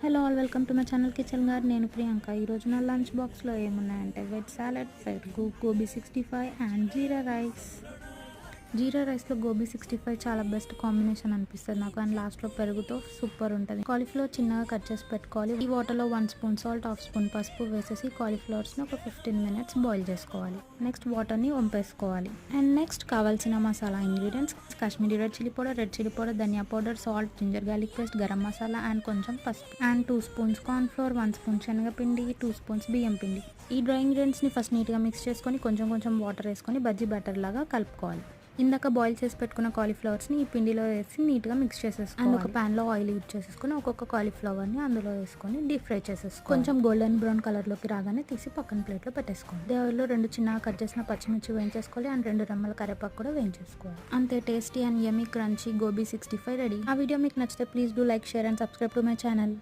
Hello all welcome to my channel kitchen గారు. నేను ప్రియాంక. ఈరోజు నా లంచ్ బాక్స్లో ఏమున్నాయంటే వెజ్ సాలెడ్, పెరుగు, గోబీ 65 అండ్ జీరా రైస్. జీరా రైస్లో గోబీ 65 చాలా బెస్ట్ కాంబినేషన్ అనిపిస్తుంది నాకు. అండ్ లాస్ట్లో పెరుగుతో సూపర్ ఉంటుంది. కాలీఫ్లవర్ చిన్నగా కట్ చేసి పెట్టుకోవాలి. ఈ వాటర్లో 1 స్పూన్ సాల్ట్, 1/2 స్పూన్ పసుపు వేసేసి కాలీఫ్లవర్స్ని ఒక 15 మినిట్స్ బాయిల్ చేసుకోవాలి. నెక్స్ట్ వాటర్ని వంపేసుకోవాలి. అండ్ నెక్స్ట్ కావాల్సిన masala ingredients: Kashmiri red chilli powder, red chilli powder, ధనియా powder, salt, ginger garlic paste, garam masala and కొంచెం పసుపు. అండ్ 2 స్పూన్స్ కార్న్ఫ్లోర్, 1 స్పూన్ శనగపిండి, 2 స్పూన్స్ బియ్యం పిండి. ఈ డ్రై ఇంగ్రీడియంట్స్ని ఫస్ట్ నీట్గా మిక్స్ చేసుకొని కొంచెం వాటర్ వేసుకొని బజ్జీ బ్యాటర్ లాగా కలుపుకోవాలి. ఇందాక బాయిల్ చేసి పెట్టుకున్న కాలీఫ్లవర్స్ని ఈ పిండిలో వేసి నీట్గా మిక్స్ చేసేసుకోవాలి. అండ్ ఒక ప్యాన్లో ఆయిల్ యూజ్ చేసేసుకొని ఒక్కొక్క కాలీఫ్లవర్ని అందులో వేసుకొని డీప్ ఫ్రై చేసేసుకోవాలి. కొంచెం గోల్డెన్ బ్రౌన్ కలర్లోకి రాగానే తీసి పక్కన ప్లేట్లో పెట్టేసుకోవాలి. అదే ఆయిల్లో 2 చిన్నగా కట్ చేసిన పచ్చిమిర్చి వేయించేసుకోవాలి. అండ్ 2 రెమ్మల కరివేపాకు కూడా వేయించేసుకోవాలి. అంతే, tasty and yummy crunchy gobi 65 ready. ఆ వీడియో మీకు నచ్చితే please do like, share and subscribe to my channel.